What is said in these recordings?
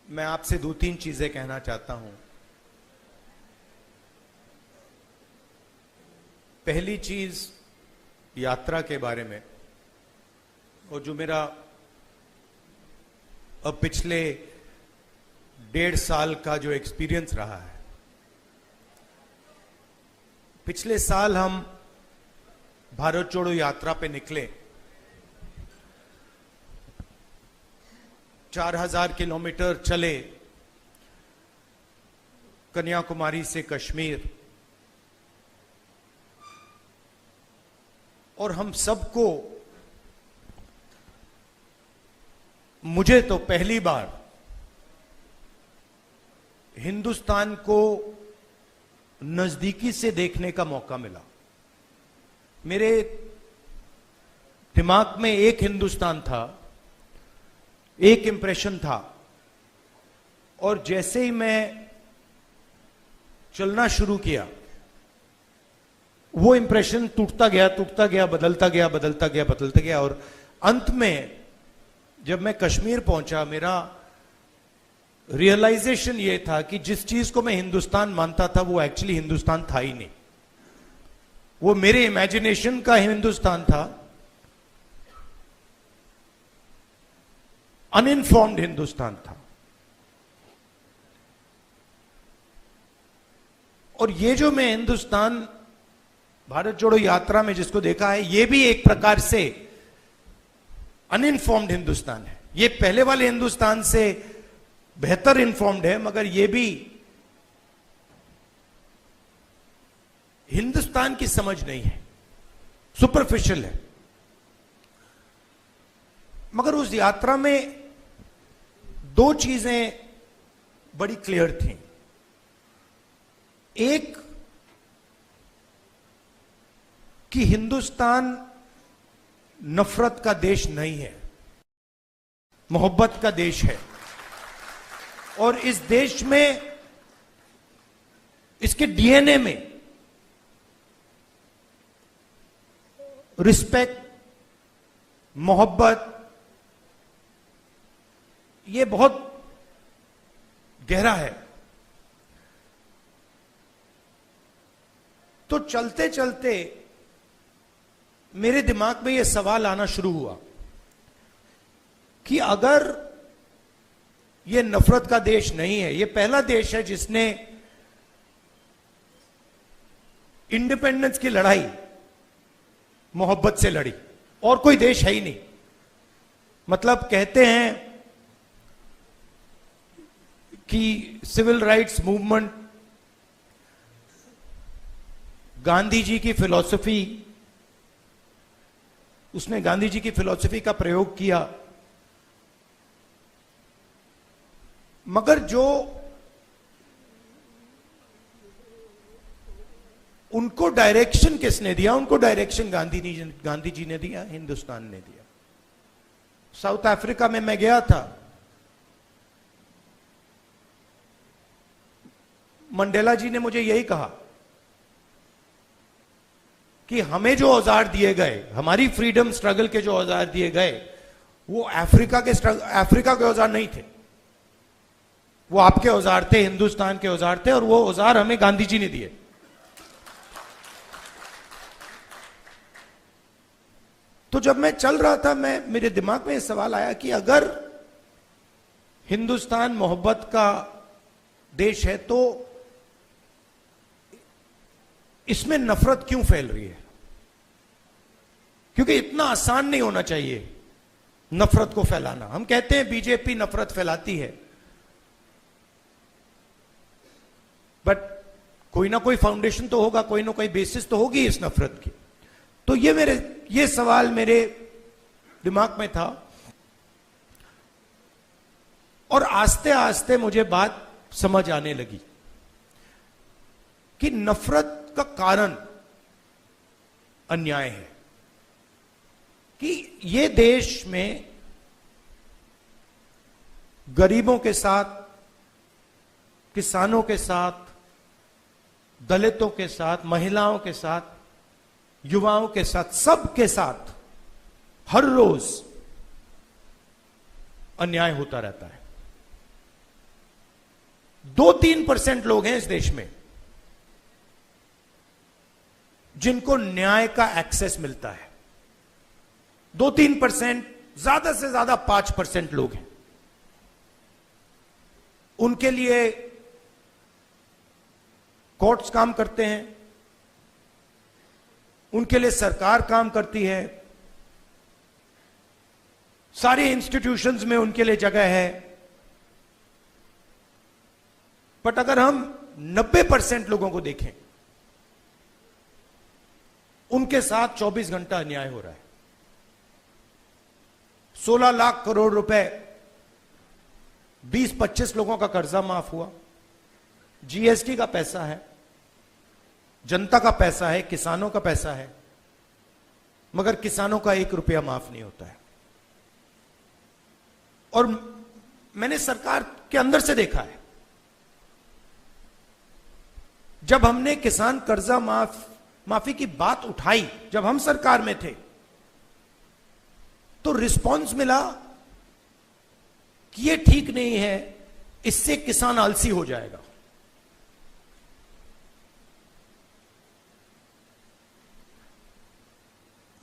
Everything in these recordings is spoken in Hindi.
मैं आपसे दो तीन चीजें कहना चाहता हूं। पहली चीज यात्रा के बारे में, और जो मेरा अब पिछले 1.5 साल का जो एक्सपीरियंस रहा है। पिछले साल हम भारत जोड़ो यात्रा पे निकले। 4000 किलोमीटर चले, कन्याकुमारी से कश्मीर, और हम सबको, मुझे तो पहली बार हिंदुस्तान को नजदीकी से देखने का मौका मिला। मेरे दिमाग में एक हिंदुस्तान था, एक इंप्रेशन था, और जैसे ही मैं चलना शुरू किया, वो इंप्रेशन टूटता गया, बदलता गया, और अंत में जब मैं कश्मीर पहुंचा, मेरा रियलाइजेशन ये था कि जिस चीज को मैं हिंदुस्तान मानता था वो एक्चुअली हिंदुस्तान था ही नहीं। वो मेरे इमेजिनेशन का हिंदुस्तान था, अनइन्फॉर्म्ड हिंदुस्तान था। और ये जो मैं हिंदुस्तान भारत जोड़ो यात्रा में जिसको देखा है, ये भी एक प्रकार से अनइन्फॉर्म्ड हिंदुस्तान है। ये पहले वाले हिंदुस्तान से बेहतर इन्फॉर्म्ड है, मगर ये भी हिंदुस्तान की समझ नहीं है, सुपरफिशियल है। मगर उस यात्रा में दो चीजें बड़ी क्लियर थी। एक कि हिंदुस्तान नफरत का देश नहीं है, मोहब्बत का देश है। और इस देश में, इसके डीएनए में रिस्पेक्ट, मोहब्बत, ये बहुत गहरा है। तो चलते चलते मेरे दिमाग में यह सवाल आना शुरू हुआ कि अगर यह नफरत का देश नहीं है, यह पहला देश है जिसने इंडिपेंडेंस की लड़ाई मोहब्बत से लड़ी, और कोई देश है ही नहीं। मतलब कहते हैं कि civil rights movement, Gandhi ji की फिलॉसफी, उसने गांधी जी की फिलॉसफी का प्रयोग किया, मगर जो उनको डायरेक्शन किसने दिया? उनको डायरेक्शन गांधी जी ने दिया, हिंदुस्तान ने दिया। साउथ अफ्रीका में मैं गया था, मंडेला जी ने मुझे यही कहा कि हमें जो औजार दिए गए, हमारी फ्रीडम स्ट्रगल के जो औजार दिए गए, वो अफ्रीका के औजार नहीं थे, वो आपके औजार थे, हिंदुस्तान के औजार थे, और वो औजार हमें गांधी जी ने दिए। तो जब मैं चल रहा था, मेरे दिमाग में यह सवाल आया कि अगर हिंदुस्तान मोहब्बत का देश है, तो इसमें नफरत क्यों फैल रही है? क्योंकि इतना आसान नहीं होना चाहिए नफरत को फैलाना। हम कहते हैं बीजेपी नफरत फैलाती है, बट कोई ना कोई फाउंडेशन तो होगा, कोई ना कोई बेसिस तो होगी इस नफरत की। तो ये सवाल मेरे दिमाग में था, और आस्ते आस्ते मुझे बात समझ आने लगी कि नफरत का कारण अन्याय है। कि ये देश में गरीबों के साथ, किसानों के साथ, दलितों के साथ, महिलाओं के साथ, युवाओं के साथ, सबके साथ हर रोज अन्याय होता रहता है। 2-3% लोग हैं इस देश में जिनको न्याय का एक्सेस मिलता है। 2-3%, ज्यादा से ज्यादा 5% लोग हैं। उनके लिए कोर्ट्स काम करते हैं, उनके लिए सरकार काम करती है, सारी इंस्टीट्यूशंस में उनके लिए जगह है। बट अगर हम 90% लोगों को देखें, उनके साथ 24 घंटा अन्याय हो रहा है। 16 लाख करोड़ रुपए 20-25 लोगों का कर्जा माफ हुआ। जीएसटी का पैसा है, जनता का पैसा है, किसानों का पैसा है, मगर किसानों का 1 रुपया माफ नहीं होता है। और मैंने सरकार के अंदर से देखा है, जब हमने किसान कर्जा माफी की बात उठाई, जब हम सरकार में थे, तो रिस्पांस मिला कि ये ठीक नहीं है, इससे किसान आलसी हो जाएगा।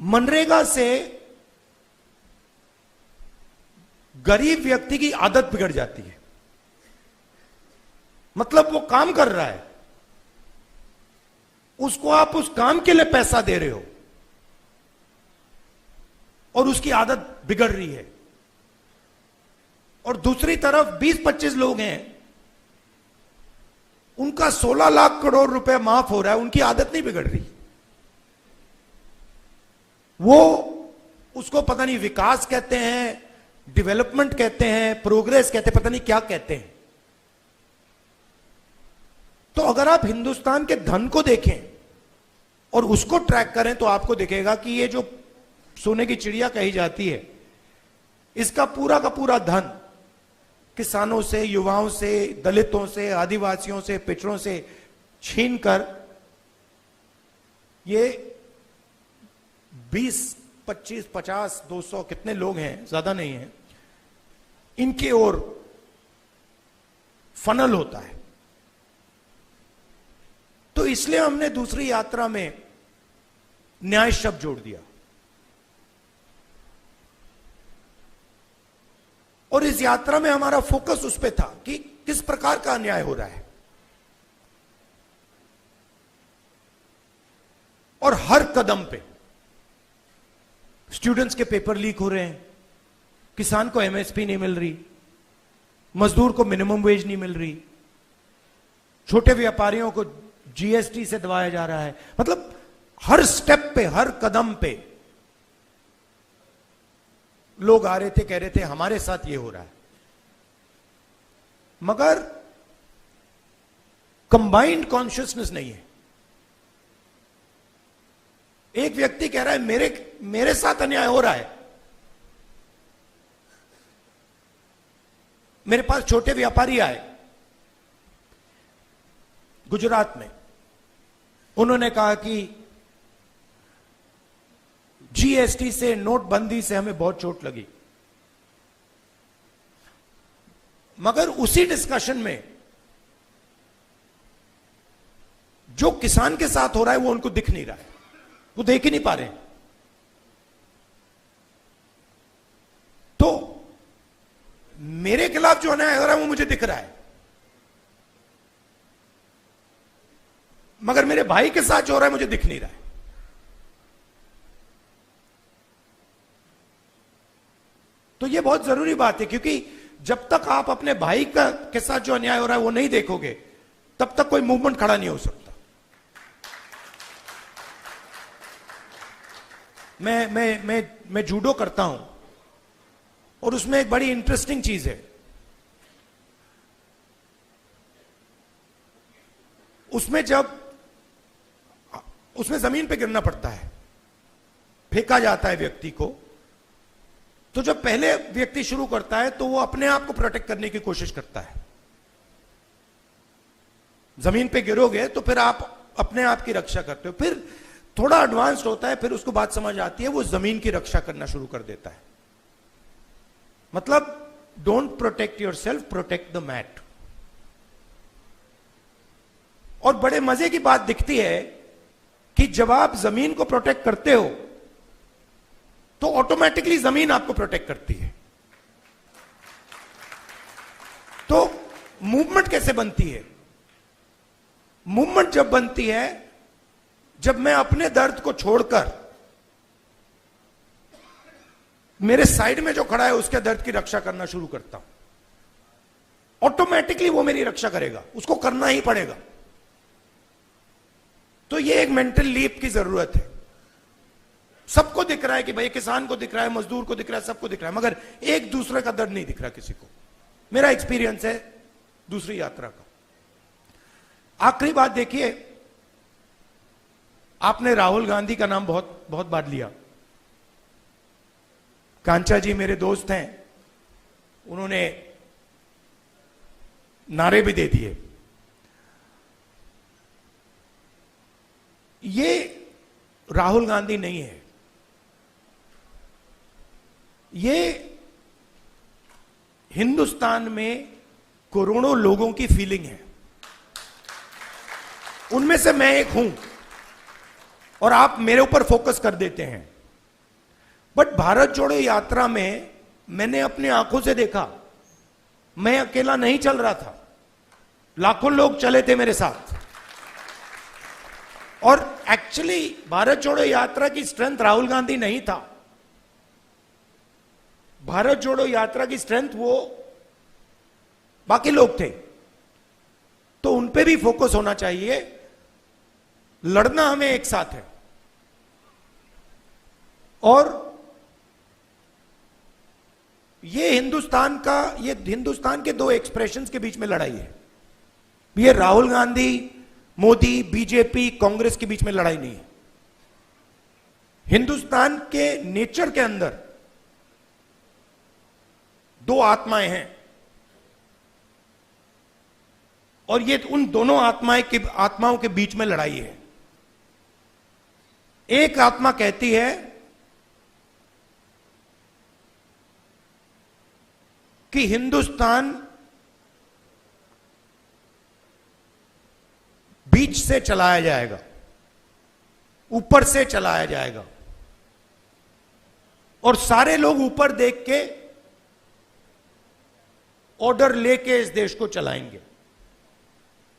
मनरेगा से गरीब व्यक्ति की आदत बिगड़ जाती है। मतलब वो काम कर रहा है, उसको आप उस काम के लिए पैसा दे रहे हो और उसकी आदत बिगड़ रही है। और दूसरी तरफ 20-25 लोग हैं, उनका 16 लाख करोड़ रुपए माफ हो रहा है, उनकी आदत नहीं बिगड़ रही। वो उसको पता नहीं विकास कहते हैं, डेवलपमेंट कहते हैं, प्रोग्रेस कहते हैं, पता नहीं क्या कहते हैं। तो अगर आप हिंदुस्तान के धन को देखें और उसको ट्रैक करें तो आपको दिखेगा कि ये जो सोने की चिड़िया कही जाती है, इसका पूरा का पूरा धन किसानों से, युवाओं से, दलितों से, आदिवासियों से, पिछड़ों से छीनकर ये 20, 25, 50, 200 कितने लोग हैं, ज्यादा नहीं है, इनके ओर फनल होता है। तो इसलिए हमने दूसरी यात्रा में न्याय शब्द जोड़ दिया। और इस यात्रा में हमारा फोकस उस पर था कि किस प्रकार का अन्याय हो रहा है। और हर कदम पे स्टूडेंट्स के पेपर लीक हो रहे हैं, किसान को एमएसपी नहीं मिल रही, मजदूर को मिनिमम वेज नहीं मिल रही, छोटे व्यापारियों को जीएसटी से दबाया जा रहा है। मतलब हर स्टेप पे, हर कदम पे लोग आ रहे थे, कह रहे थे हमारे साथ ये हो रहा है। मगर कंबाइंड कॉन्शियसनेस नहीं है। एक व्यक्ति कह रहा है मेरे साथ अन्याय हो रहा है। मेरे पास छोटे व्यापारी आए गुजरात में, उन्होंने कहा कि जीएसटी से, नोटबंदी से हमें बहुत चोट लगी। मगर उसी डिस्कशन में जो किसान के साथ हो रहा है वो उनको दिख नहीं रहा है, वो देख ही नहीं पा रहे। तो मेरे खिलाफ जो अन्याय हो रहा है वो मुझे दिख रहा है, मगर मेरे भाई के साथ जो हो रहा है मुझे दिख नहीं रहा है। तो ये बहुत जरूरी बात है, क्योंकि जब तक आप अपने भाई के साथ जो अन्याय हो रहा है वो नहीं देखोगे, तब तक कोई मूवमेंट खड़ा नहीं हो सकता। मैं जूडो करता हूं और उसमें एक बड़ी इंटरेस्टिंग चीज है। उसमें जमीन पे गिरना पड़ता है, फेंका जाता है व्यक्ति को। तो जब पहले व्यक्ति शुरू करता है तो वो अपने आप को प्रोटेक्ट करने की कोशिश करता है। जमीन पे गिरोगे तो फिर आप अपने आप की रक्षा करते हो। फिर थोड़ा एडवांस्ड होता है, फिर उसको बात समझ आती है, वो जमीन की रक्षा करना शुरू कर देता है। मतलब don't protect yourself, protect the mat. और बड़े मजे की बात दिखती है कि जब आप जमीन को प्रोटेक्ट करते हो तो ऑटोमेटिकली जमीन आपको प्रोटेक्ट करती है। तो मूवमेंट कैसे बनती है? मूवमेंट जब बनती है जब मैं अपने दर्द को छोड़कर मेरे साइड में जो खड़ा है उसके दर्द की रक्षा करना शुरू करता हूं, ऑटोमेटिकली वो मेरी रक्षा करेगा, उसको करना ही पड़ेगा। तो ये एक मेंटल लीप की जरूरत है। सबको दिख रहा है कि भाई किसान को दिख रहा है, मजदूर को दिख रहा है, सबको दिख रहा है, मगर एक दूसरे का दर्द नहीं दिख रहा किसी को। मेरा एक्सपीरियंस है दूसरी यात्रा का। आखिरी बात देखिए, आपने राहुल गांधी का नाम बहुत बहुत बार लिया। कांचा जी मेरे दोस्त हैं, उन्होंने नारे भी दे दिए। ये राहुल गांधी नहीं है, ये हिंदुस्तान में करोड़ों लोगों की फीलिंग है। उनमें से मैं एक हूं और आप मेरे ऊपर फोकस कर देते हैं। बट भारत जोड़ो यात्रा में मैंने अपनी आंखों से देखा, मैं अकेला नहीं चल रहा था, लाखों लोग चले थे मेरे साथ। और एक्चुअली भारत जोड़ो यात्रा की स्ट्रेंथ राहुल गांधी नहीं था। भारत जोड़ो यात्रा की स्ट्रेंथ वो बाकी लोग थे। तो उन पे भी फोकस होना चाहिए। लड़ना हमें एक साथ है और ये हिंदुस्तान के दो एक्सप्रेशंस के बीच में लड़ाई है। ये राहुल गांधी, मोदी, बीजेपी, कांग्रेस के बीच में लड़ाई नहीं है। हिंदुस्तान के नेचर के अंदर दो आत्माएं हैं और ये उन दोनों आत्माओं के बीच में लड़ाई है। एक आत्मा कहती है कि हिंदुस्तान बीच से चलाया जाएगा, ऊपर से चलाया जाएगा और सारे लोग ऊपर देख के ऑर्डर लेके इस देश को चलाएंगे।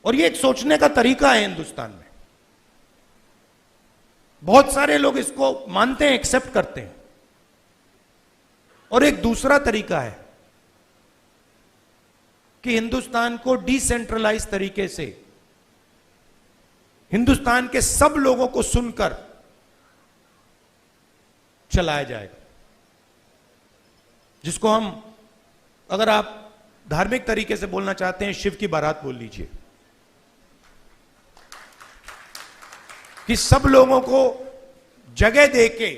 और ये एक सोचने का तरीका है हिंदुस्तान में। बहुत सारे लोग इसको मानते हैं, एक्सेप्ट करते हैं। और एक दूसरा तरीका है कि हिंदुस्तान को डिसेंट्रलाइज तरीके से हिंदुस्तान के सब लोगों को सुनकर चलाया जाएगा, जिसको हम, अगर आप धार्मिक तरीके से बोलना चाहते हैं, शिव की बारात बोल लीजिए। कि सब लोगों को जगह देके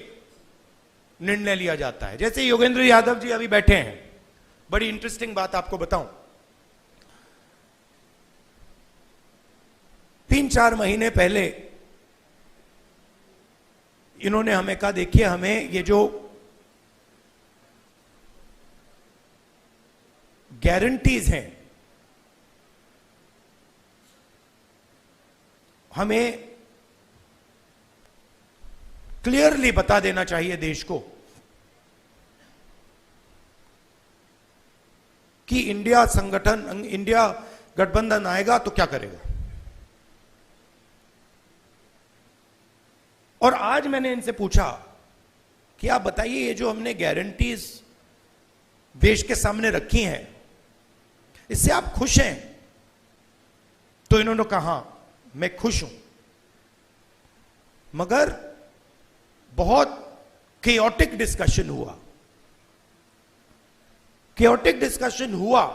निर्णय लिया जाता है। जैसे योगेंद्र यादव जी अभी बैठे हैं, बड़ी इंटरेस्टिंग बात आपको बताऊं। 3-4 महीने पहले इन्होंने हमें कहा, देखिए हमें ये जो गारंटीज हैं, हमें क्लियरली बता देना चाहिए देश को कि इंडिया गठबंधन आएगा तो क्या करेगा। और आज मैंने इनसे पूछा कि आप बताइए, ये जो हमने गारंटीज देश के सामने रखी हैं, इससे आप खुश हैं? तो इन्होंने कहा मैं खुश हूं, मगर बहुत केओटिक डिस्कशन हुआ। केओटिक डिस्कशन हुआ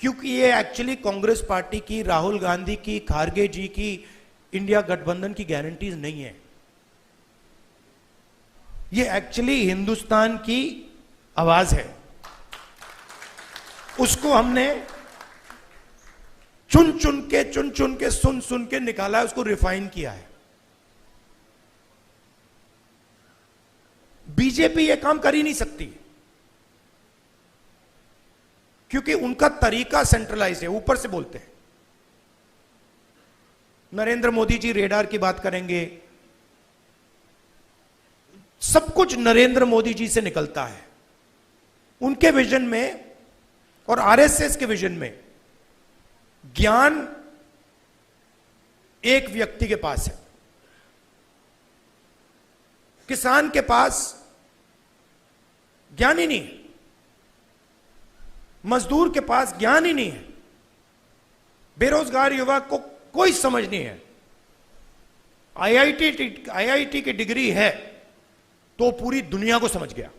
क्योंकि ये एक्चुअली कांग्रेस पार्टी की, राहुल गांधी की, खारगे जी की इंडिया गठबंधन की गारंटीज नहीं है। ये एक्चुअली हिंदुस्तान की आवाज है। उसको हमने चुन चुन के सुन के निकाला है, उसको रिफाइन किया है। बीजेपी ये काम कर ही नहीं सकती क्योंकि उनका तरीका सेंट्रलाइज है, ऊपर से बोलते हैं। नरेंद्र मोदी जी रेडार की बात करेंगे, सब कुछ नरेंद्र मोदी जी से निकलता है। उनके विजन में और आरएसएस के विजन में ज्ञान एक व्यक्ति के पास है, किसान के पास ज्ञान ही नहीं है, मजदूर के पास ज्ञान ही नहीं है, बेरोजगार युवक को कोई समझ नहीं है। आईआईटी की डिग्री है तो पूरी दुनिया को समझ गया,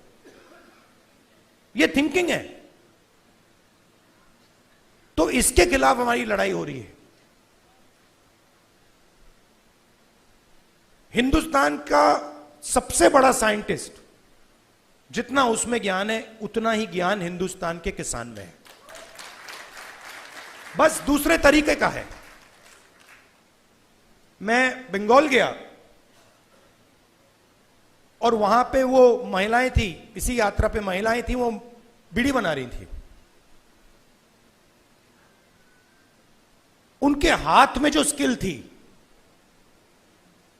यह थिंकिंग है। तो इसके खिलाफ हमारी लड़ाई हो रही है। हिंदुस्तान का सबसे बड़ा साइंटिस्ट, जितना उसमें ज्ञान है उतना ही ज्ञान हिंदुस्तान के किसान में है, बस दूसरे तरीके का है। मैं बंगाल गया और वहां पे वो महिलाएं थी, इसी यात्रा पे महिलाएं थी, वो बीड़ी बना रही थी। उनके हाथ में जो स्किल थी,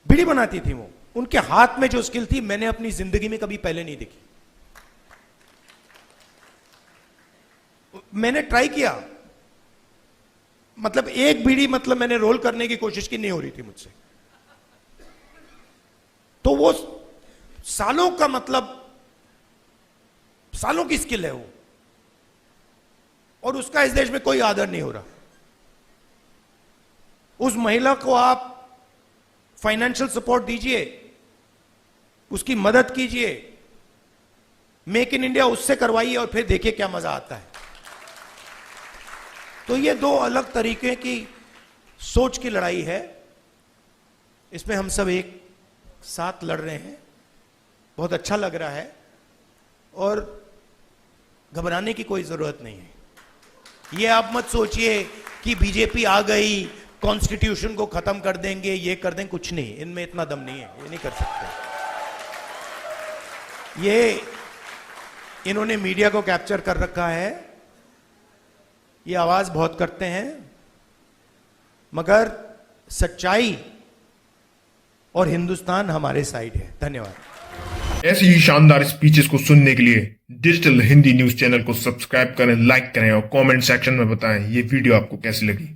बीड़ी बनाती थी वो, उनके हाथ में जो स्किल थी मैंने अपनी जिंदगी में कभी पहले नहीं देखी। मैंने ट्राई किया, मतलब एक बीड़ी मतलब मैंने रोल करने की कोशिश की, नहीं हो रही थी मुझसे। तो वो सालों का, मतलब सालों की स्किल है वो, और उसका इस देश में कोई आदर नहीं हो रहा। उस महिला को आप फाइनेंशियल सपोर्ट दीजिए, उसकी मदद कीजिए, मेक इन इंडिया उससे करवाइए और फिर देखिए क्या मजा आता है। तो ये दो अलग तरीके की सोच की लड़ाई है, इसमें हम सब एक साथ लड़ रहे हैं। बहुत अच्छा लग रहा है और घबराने की कोई जरूरत नहीं है। ये आप मत सोचिए कि बीजेपी आ गई, कॉन्स्टिट्यूशन को खत्म कर देंगे, ये कर देंगे, कुछ नहीं, इनमें इतना दम नहीं है, ये नहीं कर सकते। ये इन्होंने मीडिया को कैप्चर कर रखा है, ये आवाज बहुत करते हैं, मगर सच्चाई और हिंदुस्तान हमारे साइड है। धन्यवाद। ऐसी ही शानदार स्पीचेस को सुनने के लिए डिजिटल हिंदी न्यूज चैनल को सब्सक्राइब करें, लाइक करें और कमेंट सेक्शन में बताएं ये वीडियो आपको कैसी लगी।